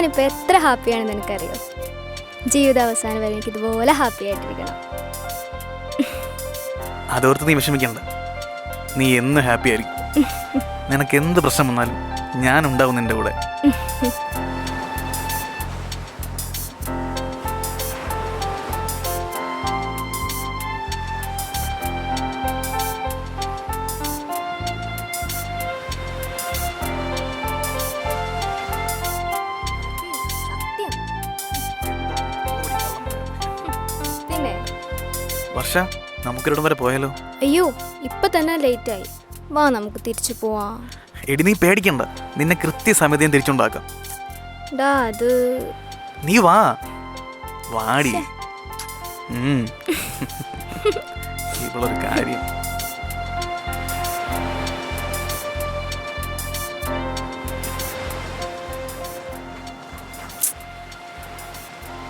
ഞാനിപ്പോൾ എത്ര ഹാപ്പിയാണെന്ന് എനിക്കറിയോ. ജീവിതാവസാനം വരെ എനിക്കിതുപോലെ ഹാപ്പി ആയിട്ടിരിക്കണം. അതോർത്ത് നീ വിഷമിക്കണ്ട. നീ എന്ന് ഹാപ്പി ആയിരിക്കും. നിനക്ക് എന്ത് പ്രശ്നം വന്നാലും ഞാൻ ഉണ്ടാവും നിന്റെ കൂടെ. പിന്നെ വർഷ, നമുക്കിടം വരെ പോയാലോ? അയ്യോ, ഇപ്പൊ തന്നെ ലേറ്റ് ആയി. വാ നമുക്ക് തിരിച്ചു പോവാം. എടി നീ പേടിക്കണ്ട, നിന്നെ കൃത്യസമയത്ത് ഞാൻ തിരിച്ചുണ്ടാക്കാം. ഡാ അത് നീ വാ, വാടി. ഇവളൊരു കാര്യം.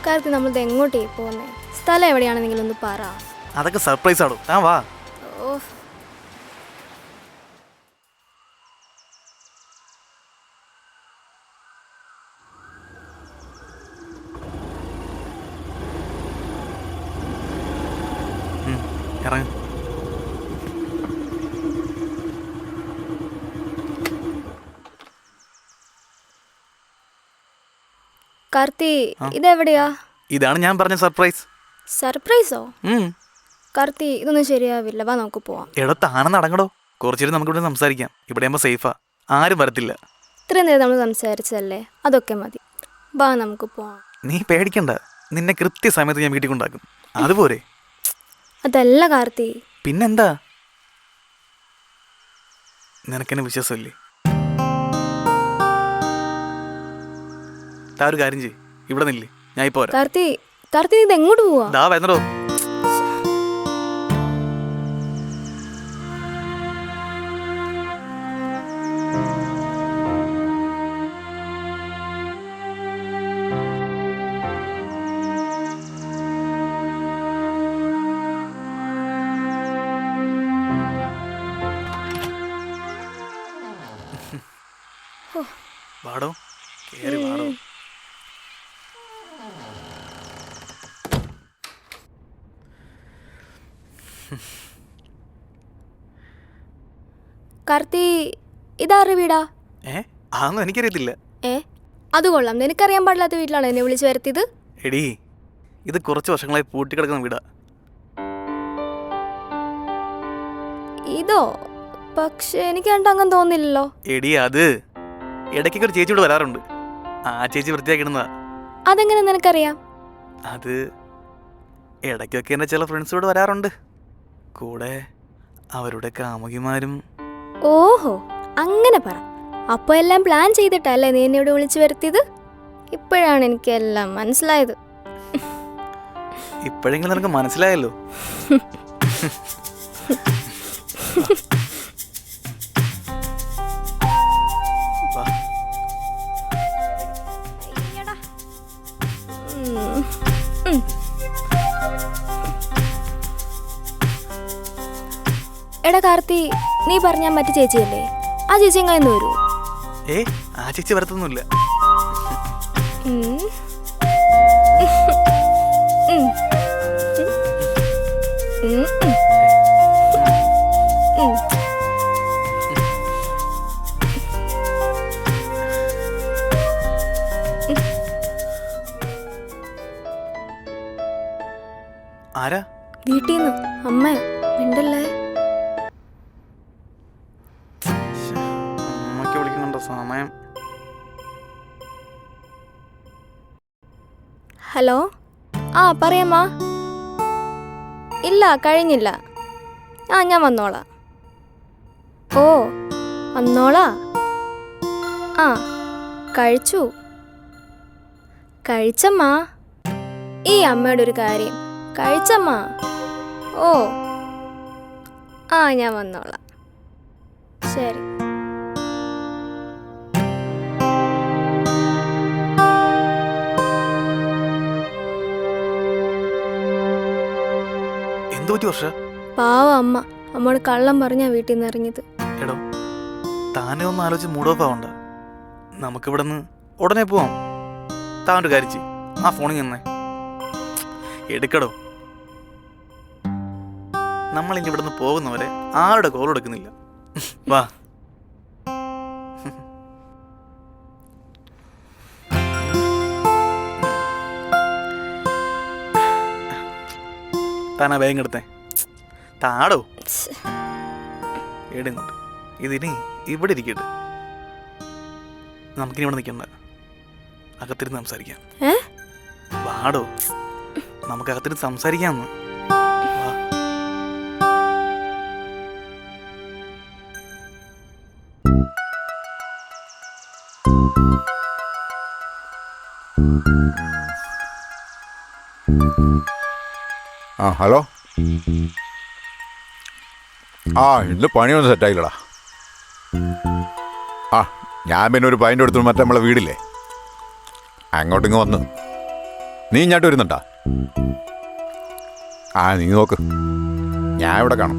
കാലത്ത് നമ്മളിത് എങ്ങോട്ടേ പോകുന്നേ? സ്ഥലം എവിടെയാണെന്നെങ്കിലും ഒന്ന് പറ. അതൊക്കെ സർപ്രൈസ് ആണോ, താൻ വാ. ഓ, ഇറങ്ങ. കാർത്തി, ഇതെവിടെയാ? ഇതാണ് ഞാൻ പറഞ്ഞ സർപ്രൈസ്. സർപ്രൈസോ? കാർത്തി, ഇതൊന്നും ശരിയാവില്ല. വാ നമുക്ക് പോവാം. എടാ താനെന്ന് അടങ്ങടോ. കുറച്ചേരം നമുക്കിവിടെ സംസാരിക്കാം. ഇവിടെ ആകുമ്പോൾ സേഫാ, ആരും വരത്തില്ല. ഇത്രയും നേരം നമ്മൾ സംസാരിച്ചതല്ലേ, അതൊക്കെ മതി. വാ നമുക്ക് പോവാം. നീ പേടിക്കണ്ട, നിന്നെ കൃത്യസമയത്ത് ഞാൻ വീട്ടിൽ കൊണ്ടാക്കും. അതുപോലെ. അതല്ല കാർത്തി. പിന്നെന്താ? നിനക്കെന്നെ വിശ്വാസമില്ലേ? താ ഒരു കാര്യം ചെയ്യ്, ഇവിടെ നില്ലേ, ഞാൻ ഇപ്പോ വരാം. കാർത്തി, കാർത്തി ഇത് എങ്ങോട്ട് പോവാ? ദാ വരുന്നോ. വാടോ, കേറി വാടോ. കാർത്തി, ഇതാറ് വീടാ? അതൊന്നും എനിക്കറിയത്തില്ല. അത് കൊള്ളാം. നിനക്കറിയാൻ പാടില്ലാത്ത വീട്ടിലാണ് എന്നെ വിളിച്ചു വരുത്തിയത്. എടീ, ഇത് കുറച്ച് വർഷങ്ങളായി പൂട്ടിക്കിടക്കുന്ന വീടാ. ഇതോ? പക്ഷെ എനിക്ക് കണ്ട അങ്ങനെ തോന്നില്ലല്ലോ. എടീ, അത് ഇടയ്ക്കൊക്കെ ഒരു ചേച്ചി ഇവിടെ വരാറുണ്ട്. ആ ചേച്ചി വൃത്തിയാക്കിടുന്നതാ. അതെങ്ങനെ നിനക്കറിയാം? അത് ഇടയ്ക്കൊക്കെ എൻ്റെ ചില ഫ്രണ്ട്സോട് വരാറുണ്ട്. കൂടെ അവരുടെ കാമുകിമാരും. ഓഹോ, അങ്ങനെ പറ. അപ്പോൾ എല്ലാം പ്ലാൻ ചെയ്തിട്ടല്ലേ നീ എന്നെ ഇവിടെ വിളിച്ചു വരുത്തിയത്? ഇപ്പോഴാണ് എനിക്കെല്ലാം മനസ്സിലായത്. ഇപ്പോഴെങ്കിലും നിനക്ക് മനസ്സിലായല്ലോ. എടാ കാർത്തി, നീ പറഞ്ഞാൽ മറ്റു ചേച്ചിയല്ലേ? ആ ചേച്ചി എങ്ങനെ വരൂ? ആ ചേച്ചി വരത്തൊന്നുമില്ല. ആരാ? വീട്ടീന്ന് അമ്മ. മിണ്ടല്ലേ. അമ്മയ്ക്ക് വിളിക്കുന്നുണ്ടോ? സമയം. ഹലോ, ആ പറയാമ്മ. ഇല്ല, കഴിഞ്ഞില്ല. ഞാൻ വന്നോളാം. ഓ, വന്നോളാ. ആ, കഴിച്ചു. കഴിച്ചമ്മ. ഈ അമ്മയുടെ ഒരു കാര്യം. കഴിച്ചമ്മ. ഓ, ആ ഞാൻ വന്നോളാം. ശരി. പാവ അമ്മ. അമ്മോട് കള്ളം പറഞ്ഞാ വീട്ടിൽ നിന്ന് ഇറങ്ങിയത്. എടോ, താനെ ഒന്ന് ആലോചിച്ച് മൂഡ് ഓഫ് ആവണ്ട. നമുക്കിവിടെ നിന്ന് ഉടനെ പോവാം. താൻ ഒരു കാര്യം ചെയ്യ്, ആ ഫോണിൽ നിന്നേ എടുക്കടോ. നമ്മളിനി ഇവിടുന്ന് പോകുന്നവരെ ആരുടെ കോൾ എടുക്കുന്നില്ല. വാ. താനാ വേഗം എടുത്തേ. താടോ ഏടുന്നുണ്ട്. ഇതിനി ഇവിടെ ഇരിക്കട്ടെ. നമുക്കിനി ഇവിടെ നിൽക്കണ്ട, അകത്തിരുന്ന് സംസാരിക്കാം. വാടോ, നമുക്ക് അകത്തിരുന്ന് സംസാരിക്കാമെന്ന്. ആ ഹലോ. ആ ഇന്ന് പണിയൊന്നും സെറ്റായില്ലടാ. ആ ഞാൻ പിന്നെ ഒരു പൈൻ്റെ എടുത്തു മറ്റേ നമ്മളെ വീടില്ലേ, അങ്ങോട്ടിങ്ങ് വന്ന്. നീ ഇങ്ങോട്ട് വരുന്നുണ്ടാ? ആ നീ നോക്ക്, ഞാൻ ഇവിടെ കാണും.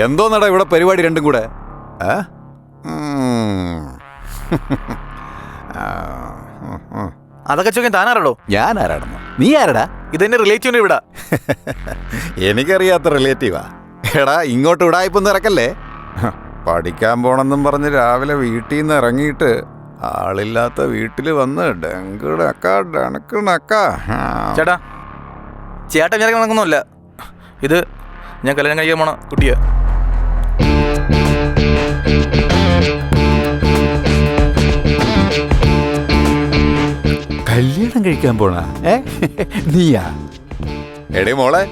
എന്തോന്നടാ ഇവിടെ പരിപാടി രണ്ടും കൂടെ? അതൊക്കെ ചോദിക്കാൻ താനാരാടോ? ഞാൻ ആരാണെന്നോ? നീ ആരടാ? ഇതെന്റെ റിലേറ്റീവിന്റെ ഇവിടെ. എനിക്കറിയാത്ത റിലേറ്റീവാ. എടാ ഇങ്ങോട്ട് ഇടായിപ്പൊന്നും ഇറക്കല്ലേ. പഠിക്കാൻ പോണെന്നും പറഞ്ഞ് രാവിലെ വീട്ടിൽ നിന്ന് ഇറങ്ങിയിട്ട് ആളില്ലാത്ത വീട്ടിൽ വന്ന് ചേട്ടാ ചേട്ടൻ ഞാൻ കണക്കൊന്നുമല്ല. ഇത് ഞാൻ കല്യാണം കഴിക്കാൻ പോണ കുട്ടിയാ. കല്യാണം കഴിക്കാൻ പോണ നീയാ? എടേ മോളെ,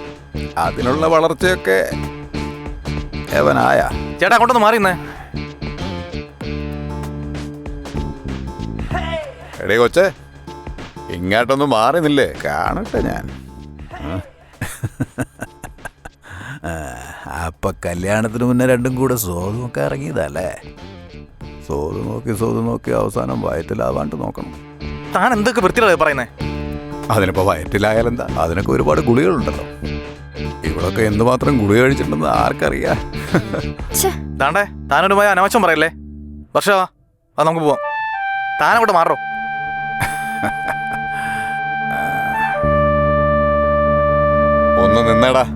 അതിനുള്ള വളർച്ചയൊക്കെ എവനായ? ചേട്ടാ അങ്ങോട്ടൊന്ന് മാറിയുന്നേ. എടേ കൊച്ചേ, ഇങ്ങോട്ടൊന്നും മാറുന്നില്ലേ? കാണട്ടെ ഞാൻ. അപ്പൊ കല്യാണത്തിന് മുന്നേ രണ്ടും കൂടെ സോതുമൊക്കെ ഇറങ്ങിയതല്ലേ? സോത് നോക്കി അവസാനം വയറ്റിലാവാണ്ട് നോക്കണം. താൻ എന്തൊക്കെ വൃത്തിയാണ് പറയുന്നേ? അതിനിപ്പോൾ വയറ്റിലായാലെന്താ, അതിനൊക്കെ ഒരുപാട് ഗുളികളുണ്ടല്ലോ. ഇവളൊക്കെ എന്തുമാത്രം ഗുളിക കഴിച്ചിട്ടുണ്ടെന്ന് ആർക്കറിയാം. താണ്ടേ താനൊരുമായ അനാവശ്യം പറയല്ലേ. വർഷ അത് നമുക്ക് പോവാം. താനങ്ങോട്ട് മാറോ. ഒന്ന് നിന്നടാ.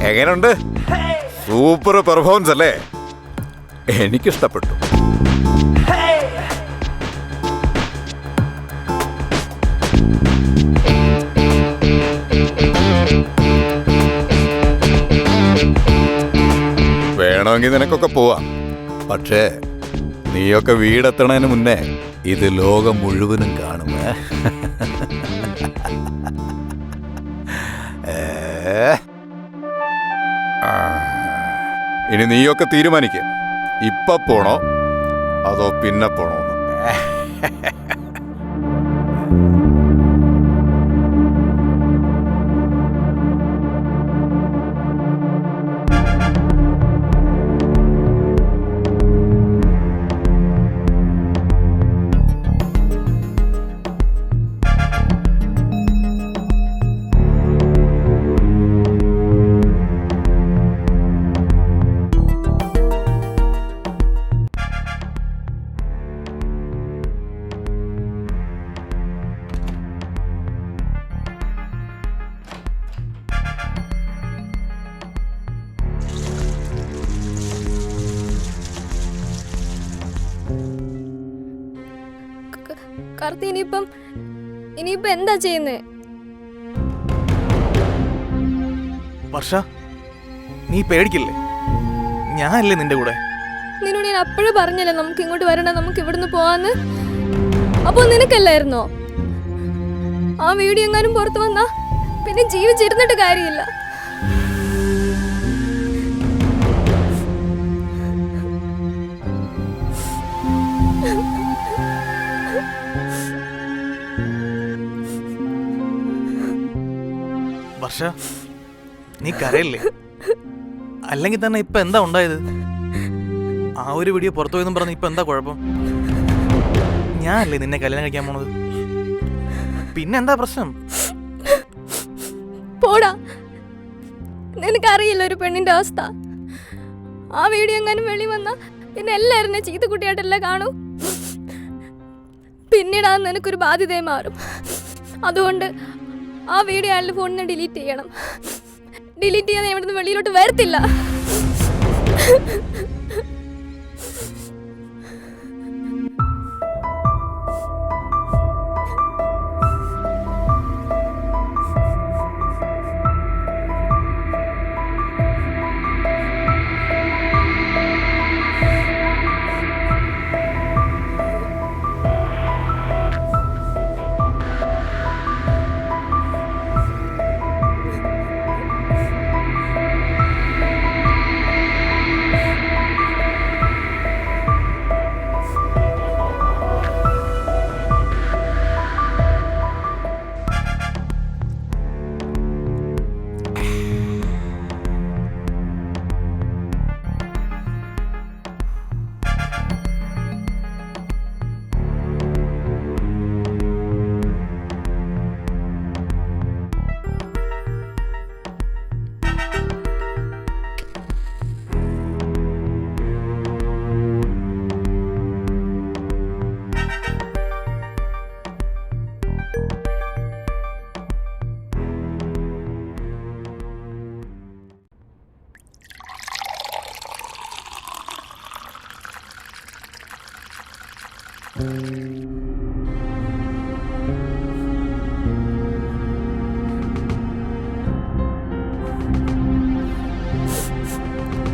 എങ്ങനെയുണ്ട്? സൂപ്പർ പെർഫോമൻസ് അല്ലേ? എനിക്കിഷ്ടപ്പെട്ടു. വേണമെങ്കിൽ നിനക്കൊക്കെ പോവാം. പക്ഷേ നീയൊക്കെ വീടെത്തണതിന് മുന്നേ ഇത് ലോകം മുഴുവനും കാണും. ഇനി നീയൊക്കെ തീരുമാനിക്ക, ഇപ്പൊ പോണോ അതോ പിന്നെ പോണോ? കാർത്തി, ഇനിയിപ്പം എന്താ ചെയ്യുന്നേ? വർഷ നീ പേടിക്കില്ലേ, ഞാനല്ലേ നിന്റെ കൂടെ. നിന്നോട് ഞാൻ അപ്പോഴും പറഞ്ഞല്ലേ നമുക്ക് ഇങ്ങോട്ട് വരണം, നമുക്ക് ഇവിടുന്ന് പോവാന്ന്. അപ്പൊ നിനക്കല്ലായിരുന്നോ? ആ വീഡിയോ എങ്ങാനും പുറത്തു വന്നാ പിന്നെ ജീവിച്ചിരുന്നിട്ട് കാര്യമില്ല. വർഷ നീ കരയല്ലേ. അല്ലെങ്കിൽ തന്നെ ഇപ്പൊ എന്താ ഉണ്ടായത്? ആ ഒരു വീഡിയോ പുറത്തു പോയെന്നും പറഞ്ഞ് ഇപ്പൊ എന്താ കുഴപ്പം? ഞാനല്ലേ നിന്നെ കല്യാണം കഴിക്കാൻ പോണത്. പിന്നെന്താ പ്രശ്നം? പോടാ, നിനക്കറിയില്ല ഒരു പെണ്ണിന്റെ അവസ്ഥ. ആ വീഡിയോ എങ്ങാനും വെളി വന്നാ പിന്നെ എല്ലാവരും ചീത്ത കുട്ടിയായിട്ടല്ലേ കാണൂ. പിന്നീട് അത് നിനക്കൊരു ബാധ്യതയായി മാറും. അതുകൊണ്ട് ആ വീഡിയോ അയാളുടെ ഫോണിൽ നിന്ന് ഡിലീറ്റ് ചെയ്യണം. ഡിലീറ്റ് ചെയ്യാൻ ഇവിടുന്ന് വെളിയിലോട്ട് വരത്തില്ല.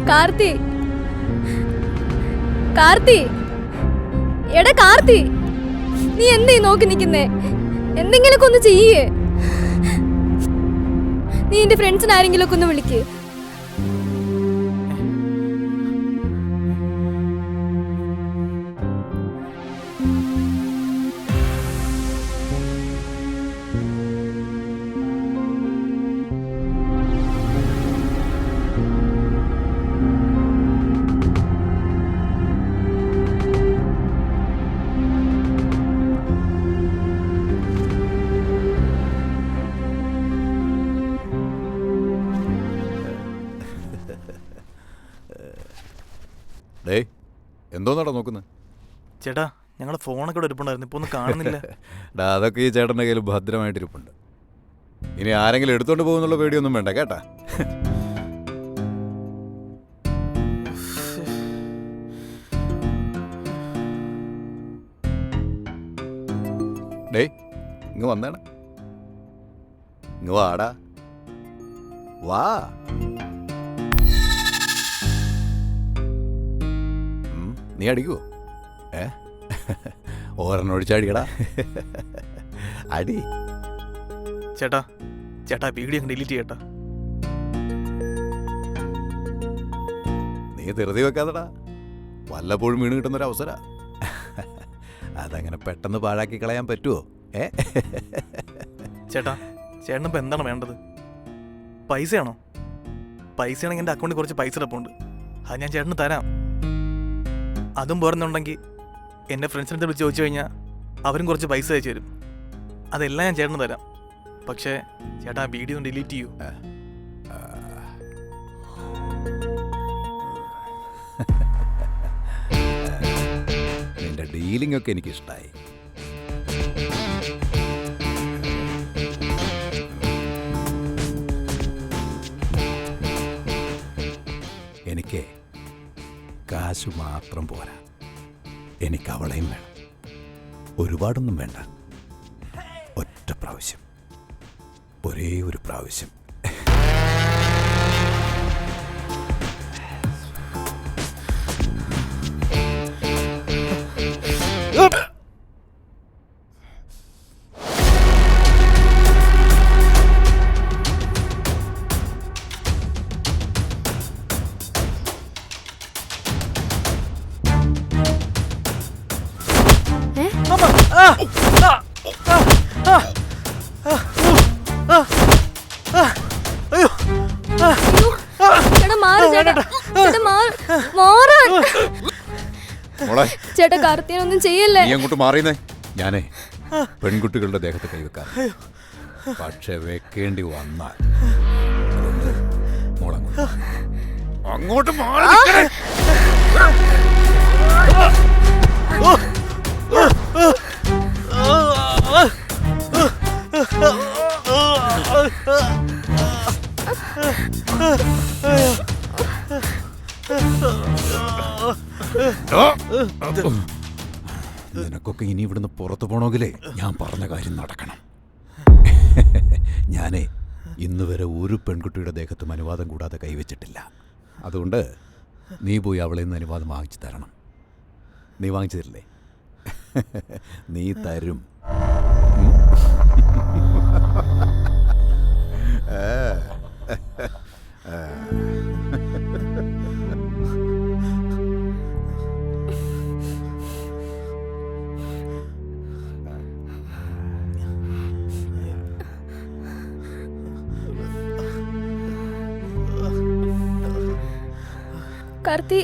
കാർത്തി, കാർത്തി, എടാ കാർത്തി, നീ എന്തേ നോക്കി നിൽക്കുന്നേ? എന്തെങ്കിലുമൊക്കെ ഒന്ന് ചെയ്യേ. നീ എന്റെ ഫ്രണ്ട്സിനെ ആരെങ്കിലും ഒക്കെ ഒന്ന് വിളിക്ക്. ഡേ എന്തോന്നാടാ നോക്കുന്നത്? ചേട്ടാ ഞങ്ങളുടെ ഫോണൊക്കെ ഇവിടെ ഇരിപ്പുണ്ടായിരുന്നു, ഇപ്പോൾ ഒന്നും കാണുന്നില്ല. ഡാ അതൊക്കെ ഈ ചേട്ടൻ്റെ കയ്യിൽ ഭദ്രമായിട്ടിരിപ്പുണ്ട്. ഇനി ആരെങ്കിലും എടുത്തോണ്ട് പോകുന്നുള്ള പേടിയൊന്നും വേണ്ട കേട്ടാ. ഡേ ഇങ്ങ് വന്നേടാ, ഇങ്ങ് വാടാ, വാ. നീ അടിക്കുവോ? ഓരെണ്ണം ഒഴിച്ചടിക്കടാ, അടി. ചേട്ടാ ചേട്ടാ വീഡിയോ ഡിലീറ്റ് ചെയ്യട്ടാ. നീ ധൃതി വെക്കാതെടാ, വല്ലപ്പോഴും വീണ് കിട്ടുന്നൊരവസര. അതങ്ങനെ പെട്ടെന്ന് പാഴാക്കി കളയാൻ പറ്റുമോ? ചേട്ടാ ചേട്ടനിപ്പോൾ എന്താണ് വേണ്ടത്? പൈസയാണോ? പൈസയാണെങ്കിൽ എൻ്റെ അക്കൗണ്ടിൽ കുറച്ച് പൈസ ഇടപ്പുണ്ട്, അത് ഞാൻ ചേട്ടന് തരാം. അതും പോരുന്നുണ്ടെങ്കിൽ എൻ്റെ ഫ്രണ്ട്സിനടുത്ത് വിളിച്ച് ചോദിച്ചു കഴിഞ്ഞാൽ അവരും കുറച്ച് പൈസ അയച്ചു തരും. അതെല്ലാം ഞാൻ ചേട്ടന് തരാം. പക്ഷേ ചേട്ടാ വീഡിയോ ഒന്ന് ഡിലീറ്റ് ചെയ്യൂ. നിന്റെ ഡീലിംഗ് ഒക്കെ എനിക്കിഷ്ടായി. എനിക്ക് കാശ് മാത്രം പോരാ, എനിക്ക് അവളെയും വേണം. ഒരുപാടൊന്നും വേണ്ട, ഒറ്റ പ്രാവശ്യം, ഒരേ ഒരു പ്രാവശ്യം. ചേട്ടാ കാർത്തിയാനൊന്നും ചെയ്യല്ലേ. നീ അങ്ങോട്ട് മാറിയുന്നേ. ഞാനേ പെൺകുട്ടികളുടെ ദേഹത്ത് കൈവെക്കാൻ, പക്ഷെ വെക്കേണ്ടി വന്നാൽ അങ്ങോട്ട് മാറി. നിനക്കൊക്കെ ഇനി ഇവിടുന്ന് പുറത്തു പോണമെങ്കിലേ ഞാൻ പറഞ്ഞ കാര്യം നടക്കണം. ഞാനേ ഇന്ന് വരെ ഒരു പെൺകുട്ടിയുടെ ദേഹത്തും അനുവാദം കൂടാതെ കൈവച്ചിട്ടില്ല. അതുകൊണ്ട് നീ പോയി അവളെ നിന്ന് അനുവാദം വാങ്ങിച്ചു തരണം. നീ വാങ്ങിച്ചു തരില്ലേ? നീ തരും. കാർത്തി,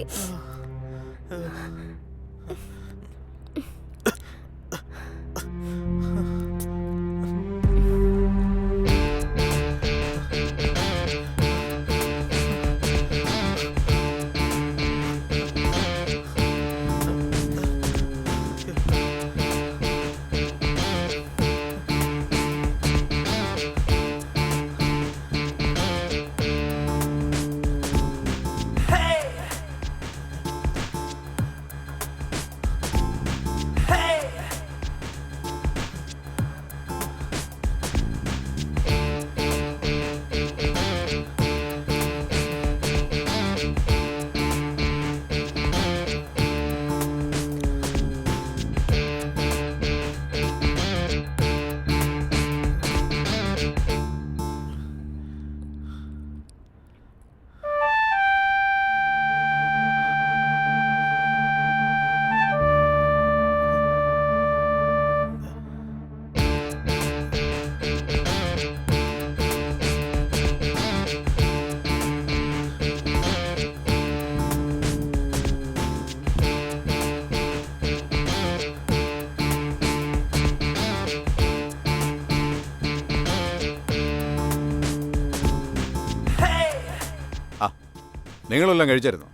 നിങ്ങളെല്ലാം കഴിച്ചായിരുന്നോ?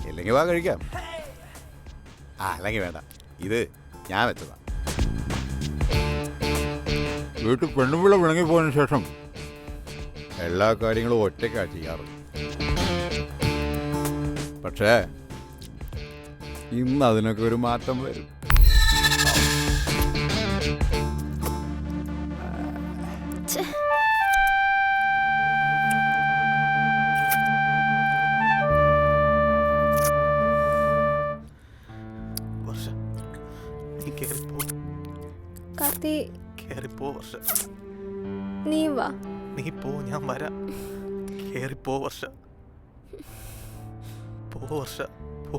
ഇല്ലെങ്കിൽ വാ കഴിക്കാം. അല്ലെങ്കിൽ വേണ്ട, ഇത് ഞാൻ വെച്ചതാ. വീട്ടിൽ പെണ്ണുപിള്ള വിളങ്ങിപ്പോയതിനു ശേഷം എല്ലാ കാര്യങ്ങളും ഒറ്റയ്ക്കാണ് ചെയ്യാറ്. പക്ഷേ ഇന്ന് അതിനൊക്കെ ഒരു മാറ്റം വരും. വർഷ, നീ കേറിപ്പോ. കാർത്തി കേറിപ്പോ വർഷ. നീ വാ. നീ പോ, ഞാൻ വരാം. കേറിപ്പോ വർഷ. പോ വർഷ, പോ.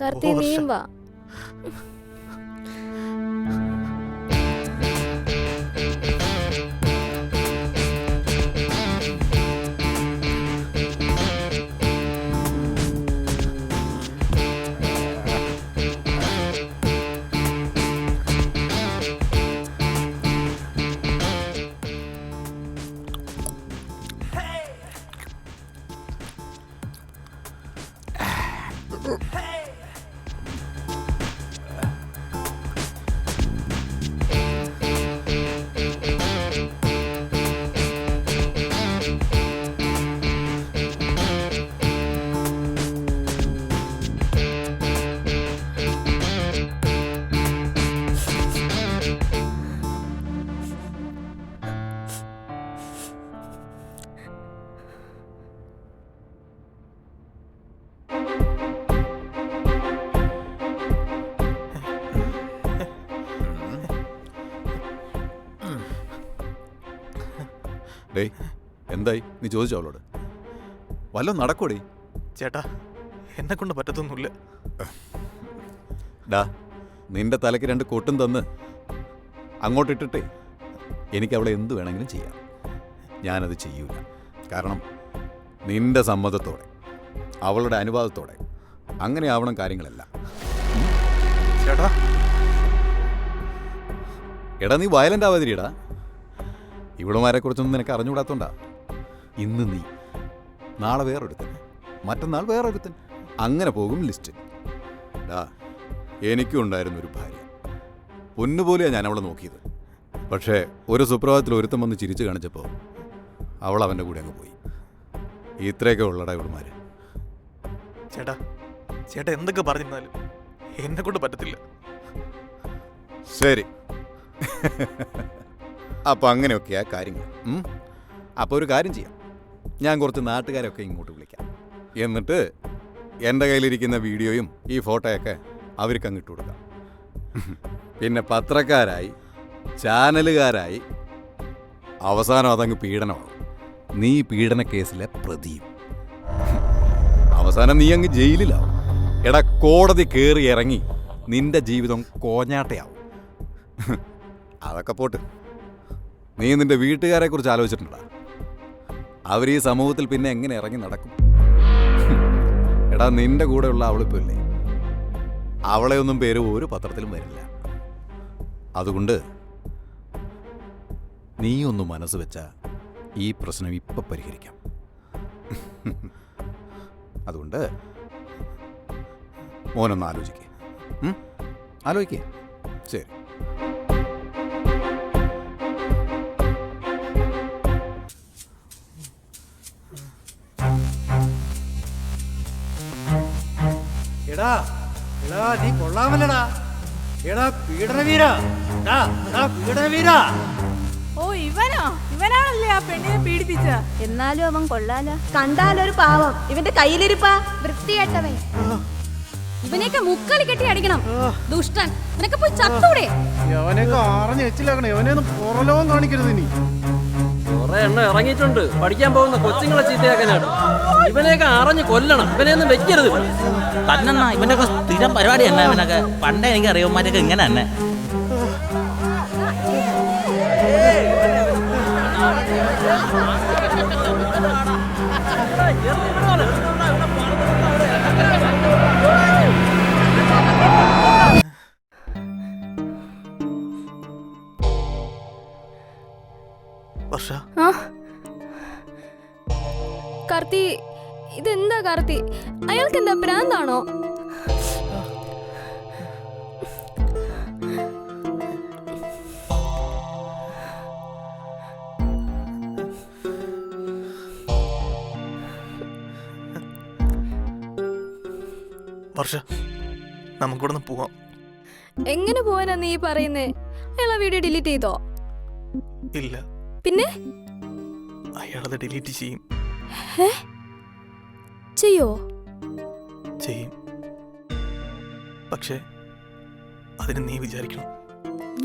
കാർത്തി ഓ, നീ വർഷ. വാ. ഡേയ്, എന്തായി? നീ ചോദിച്ചോ അവളോട്? വല്ലതും നടക്കൂടി? ചേട്ടാ, എന്നെ കൊണ്ട് പറ്റത്തൊന്നുമില്ല. ഡാ, നിന്റെ തലയ്ക്ക് 2 കൊട്ടും തന്ന് അങ്ങോട്ടിട്ടിട്ടേ എനിക്ക് അവളെ എന്ത് വേണമെങ്കിലും ചെയ്യാം. ഞാനത് ചെയ്യൂല. കാരണം നിന്റെ സമ്മതത്തോടെ, അവളുടെ അനുവാദത്തോടെ അങ്ങനെ ആവണം കാര്യങ്ങളെല്ലാം. ചേട്ടാ, എടാ, നീ വയലൻ്റ് ആവാതിരിടാ. ഇവളുമാരെക്കുറിച്ചൊന്നും നിനക്ക് അറിഞ്ഞുകൂടാത്തോണ്ടാ. ഇന്ന് നീ, നാളെ വേറൊരുത്തൻ, മറ്റന്നാൾ വേറൊരുത്തൻ, അങ്ങനെ പോകും ലിസ്റ്റ്. ഡാ, എനിക്കും ഉണ്ടായിരുന്നു ഒരു ഭാര്യ. പൊന്നുപോലെയാണ് ഞാൻ അവളെ നോക്കിയത്. പക്ഷേ ഒരു സുപ്രഭാതത്തിൽ ഒരുത്തം വന്ന് ചിരിച്ചു കാണിച്ചപ്പോൾ അവൾ അവൻ്റെ കൂടെ അങ്ങ് പോയി. ഇത്രയൊക്കെ ഉള്ളടാ ഇവളുമാര്. ചേട്ടാ, ചേട്ടാ എന്തൊക്കെ പറഞ്ഞിരുന്നാലും എന്നെ കൊണ്ട് പറ്റത്തില്ല. ശരി, അപ്പം അങ്ങനെയൊക്കെയാ കാര്യങ്ങൾ. അപ്പോൾ ഒരു കാര്യം ചെയ്യാം, ഞാൻ കുറച്ച് നാട്ടുകാരൊക്കെ ഇങ്ങോട്ട് വിളിക്കാം. എന്നിട്ട് എൻ്റെ കയ്യിലിരിക്കുന്ന വീഡിയോയും ഈ ഫോട്ടോയൊക്കെ അവർക്ക് അങ്ങിട്ട് കൊടുക്കാം. പിന്നെ പത്രക്കാരായി, ചാനലുകാരായി, അവസാനം അതങ്ങ് പീഡനമാകും. നീ പീഡന കേസിലെ പ്രതിയും. അവസാനം നീ അങ്ങ് ജയിലിലാവും. എടാ, കോടതി കയറി ഇറങ്ങി നിന്റെ ജീവിതം കോഞ്ഞാട്ടയാവും. അതൊക്കെ പോട്ട്, നീ നിന്റെ വീട്ടുകാരെ കുറിച്ച് ആലോചിച്ചിട്ടുണ്ടാ? അവർ ഈ സമൂഹത്തിൽ പിന്നെ എങ്ങനെ ഇറങ്ങി നടക്കും? എടാ, നിന്റെ കൂടെയുള്ള അവളിപ്പോൾ ഇല്ലേ, അവളെ ഒന്നും പേര് ഒരു പത്രത്തിലും വരില്ല. അതുകൊണ്ട് നീ ഒന്ന് മനസ്സ് വെച്ചാൽ ഈ പ്രശ്നം ഇപ്പം പരിഹരിക്കാം. അതുകൊണ്ട് മോനൊന്ന് ആലോചിക്കേ. ആലോചിക്കേ. ശരി. എടാ എടാ നീ കൊള്ളാമല്ലടാ. എടാ പീഡനവീരാ, പീഡനവീരാ. ഓ ഇവനാണല്ലേ ആ പെണ്ണിനെ പീഡിപ്പിച്ച. എന്നാലും അവൻ കൊള്ളാലോ. കണ്ടാലൊരു പാവം. ഇവന്റെ കയ്യിലിരിപ്പാ വൃത്തികെട്ടവൻ. ഇവനെയൊക്കെ മുക്കാലി കെട്ടി അടിക്കണം. ദുഷ്ടൻ, നിനക്ക് പോയി ചത്തൂടെ? അവനെയൊക്കെ അറിഞ്ഞ് വെച്ചില്ലാക്കണേ. അവനെയൊന്നും പുറലോകം കാണിക്കരുത് ഇനി. കുറെ എണ്ണം ഇറങ്ങിയിട്ടുണ്ട് പഠിക്കാൻ പോകുന്ന കൊച്ചുങ്ങളെ ചീത്തയാക്കാനാണ്. ഇവനെയൊക്കെ അറിഞ്ഞ് കൊല്ലണം. ഇവനെയൊന്നും വെക്കരുത്. തന്നെന്നാ ഇവനൊക്കെ സ്ഥിരം പരിപാടി തന്നെ. ഇവനൊക്കെ പണ്ടേ എനിക്ക് അറിയന്മാരൊക്കെ ഇങ്ങനെ തന്നെ. കാർത്തി, ഇതെന്താ കാർത്തി? അയാൾക്ക് എന്താ ഭ്രാന്താണോ? വർഷ, നമുക്കിവിടെ നിന്ന് പോവാം. എങ്ങനെ പോവാനാ നീ പറയുന്നേ? അയാൾ ആ വീഡിയോ ഡിലീറ്റ് ചെയ്തോ? ഇല്ല, പിന്നെ അയാളത് ഡിലീറ്റ് ചെയ്യും. ചെയ്യോ? ചെയ്യും. പക്ഷേ അതിന് നീ വിചാരിക്കണം.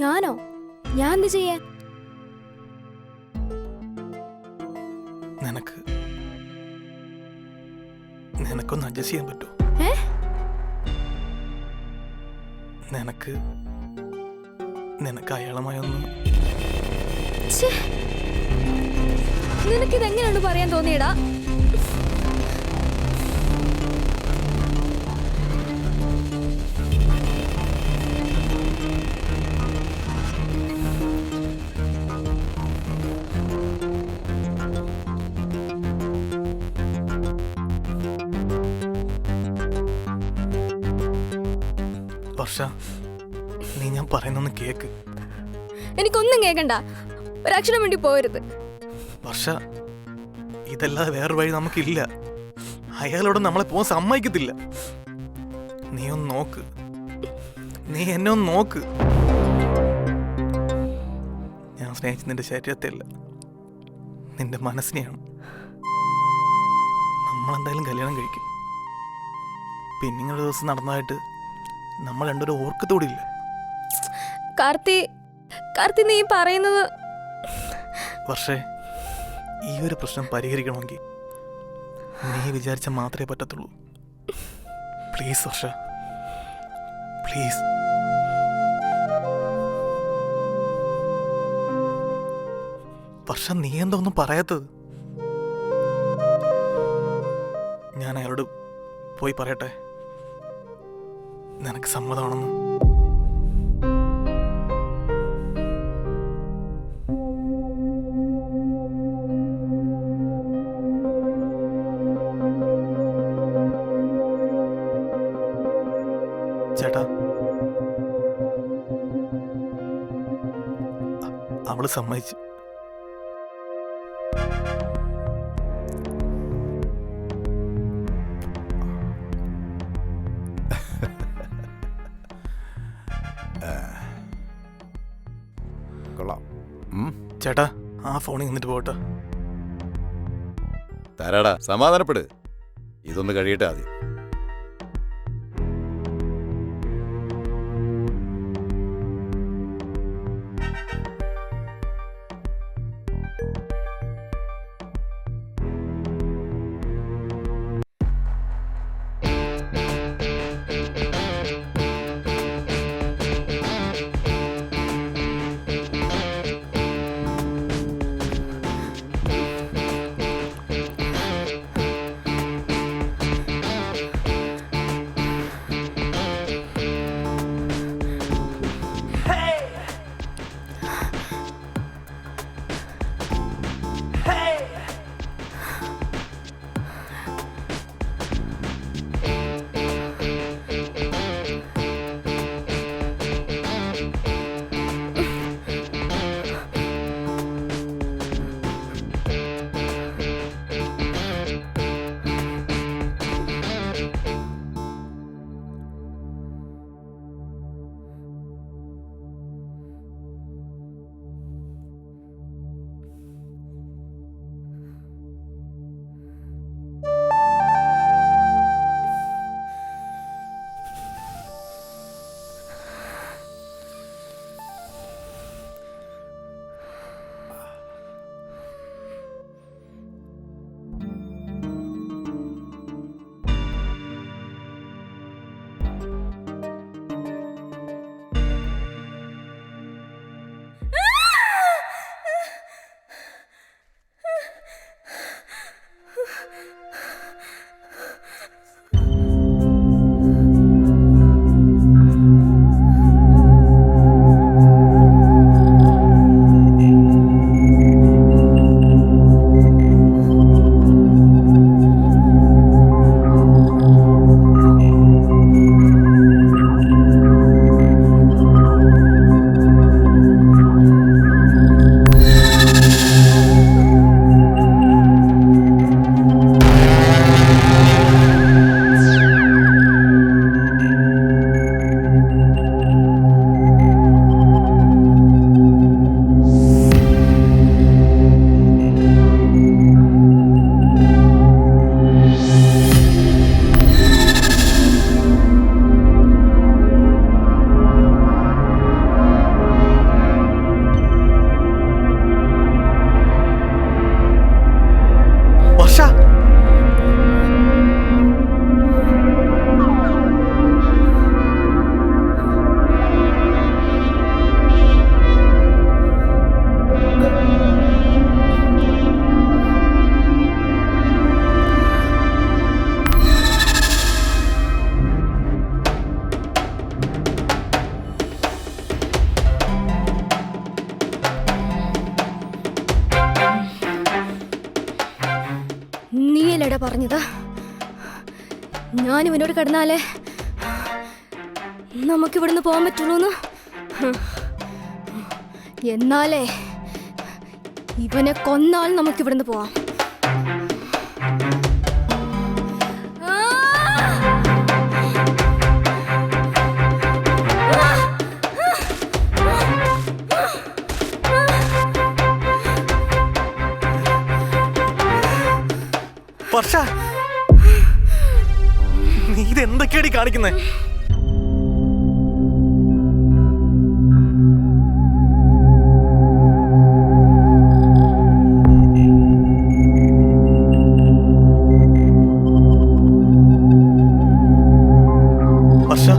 ഞാനോ? ഞാൻ എന്ത് ചെയ്യാൻ? നിനക്കൊന്ന് അഡ്ജസ്റ്റ് ചെയ്യാൻ പറ്റുമോ? നിനക്ക് അയാളുമായി ഒന്ന്. നിനക്കിതെങ്ങനെയാണ് പറയാൻ തോന്നിയടാ? വർഷ, നീ ഞാൻ പറയുന്നൊന്ന് കേക്ക്. എനിക്കൊന്നും കേൾക്കണ്ട. ഒരക്ഷരം വേണ്ടി പോരുത്. വർഷ, ഇതല്ലാതെ വേറൊരു വഴി നമുക്കില്ല. അയാളോട് നമ്മളെ പോകാൻ സമ്മതിക്കത്തില്ല. നീ ഒന്ന് നോക്ക്. നീ എന്നെ ഒന്ന് നോക്ക്. ഞാൻ സ്നേഹിച്ച നിന്റെ ശരീരത്തെയല്ല, നിന്റെ മനസ്സിനെയാണ്. നമ്മളെന്തായാലും കല്യാണം കഴിക്കും. പിന്നെ ഇങ്ങനെ ഒരു ദിവസം നടന്നതായിട്ട് നമ്മൾ രണ്ടുപേരും ഓർക്കത്തോടില്ല. കാർത്തി നീ പറയുന്നത്. വർഷേ, ഈ ഒരു പ്രശ്നം പരിഹരിക്കണമെങ്കിൽ നീ വിചാരിച്ച മാത്രമേ പറ്റത്തുള്ളൂ. Please Varsha, please. വർഷ, നീ എന്താ ഒന്നും പറയാത്തത്? ഞാൻ അയാളോട് പോയി പറയട്ടെ നിനക്ക് സമ്മതമാണെന്ന്? ചേട്ടാ, അവള് സമ്മതിച്ചു. കൊള്ളാം. ചേട്ടാ, ആ ഫോണിൽ നിന്നിട്ട് പോട്ടെ. തരാടാ, സമാധാനപ്പെട്. ഇതൊന്ന് കഴിയട്ടെ ആദ്യം. നീയല്ലേടാ പറഞ്ഞത് ഞാൻ ഇവനോട് കിടന്നാലേ നമുക്കിവിടുന്ന് പോകാൻ പറ്റുള്ളൂന്ന്. എന്നാലേ ഇവനെ കൊന്നാൽ നമുക്കിവിടുന്ന് പോവാം. വർഷ, നീ ഇതെന്തൊക്കെയാടി കാണിക്കുന്നേ? വർഷ,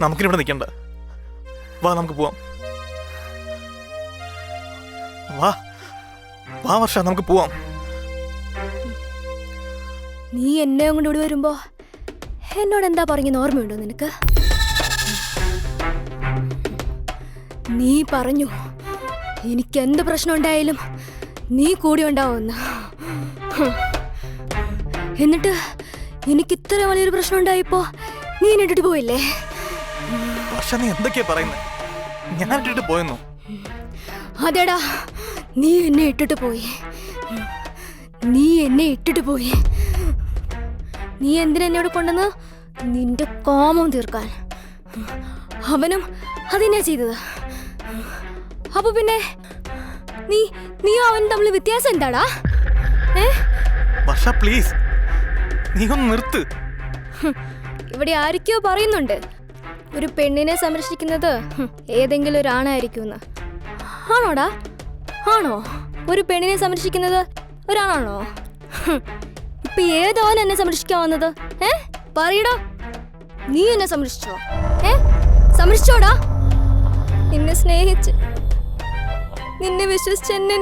നമുക്കിനിവിടെ നിൽക്കണ്ട. വാ, നമുക്ക് പോവാം. വാ വാ വർഷ, നമുക്ക് പോവാം. നീ എന്നെ കൊണ്ട് ഇവിടെ വരുമ്പോ എന്നോട് എന്താ പറഞ്ഞെന്ന് ഓർമ്മയുണ്ടോ നിനക്ക്? നീ പറഞ്ഞു എനിക്ക് എന്ത് പ്രശ്നം ഉണ്ടായാലും നീ കൂടി ഉണ്ടാവുമെന്ന്. എന്നിട്ട് എനിക്ക് ഇത്ര വലിയൊരു പ്രശ്നം ഉണ്ടായപ്പോ നീ എന്നെ ഇട്ടിട്ട് പോയില്ലേ? വർഷ, നീ എന്തൊക്കെയാ പറയുന്നത്? ഞാൻ ഇട്ടിട്ട് പോയെന്നോ? അതെടാ, നീ എന്നെ ഇട്ടിട്ട് പോയി. നീ എന്നെ ഇട്ടിട്ട് പോയി. നീ എന്തിനാ എന്നോട് കൊണ്ടുവന്ന്? നിന്റെ കോപം തീർക്കാൻ. അവനും അതിനാ ചെയ്തത്. അപ്പൊ പിന്നെ നീയും അവനും തമ്മിൽ വ്യത്യാസം എന്താടാ? വർഷ, പ്ലീസ്, നീ ഒന്ന് നിർത്ത്. ഇവിടെ ആരൊക്കെയോ പറയുന്നുണ്ട് ഒരു പെണ്ണിനെ സംരക്ഷിക്കുന്നത് ഏതെങ്കിലും ഒരു ആണായിരിക്കുമെന്ന്. ആണോടാ? ആണോ? ഒരു പെണ്ണിനെ സംരക്ഷിക്കുന്നത് ഒരാണാണോ? ഇപ്പൊ ഏതോൻ എന്നെ സംരക്ഷിക്കാൻ വന്നത്? പറയടാ, നീ എന്നെ സംരക്ഷിച്ചോ? സംരക്ഷിച്ചോടാ? നിന്നെ സ്നേഹിച്ച് നിന്നെ വിശ്വസിച്ച് എന്നെ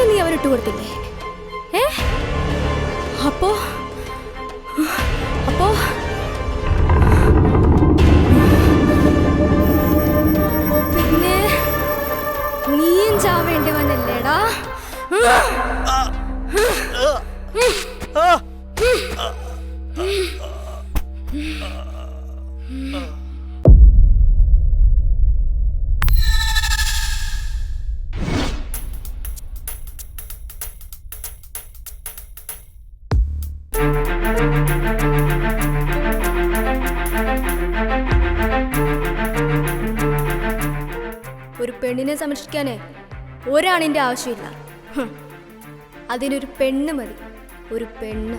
നീ അവനിട്ട് കൊടുത്തില്ലേ? അപ്പോ പിന്നെ നീയും ചാവേണ്ടി വന്നല്ലേടാ? ഒരു പെണ്ണിനെ സംരക്ഷിക്കാനേ ഒരാണിന്റെ ആവശ്യമില്ല. അതിനൊരു പെണ്ണ് മതി. ഒരു പെണ്ണ്.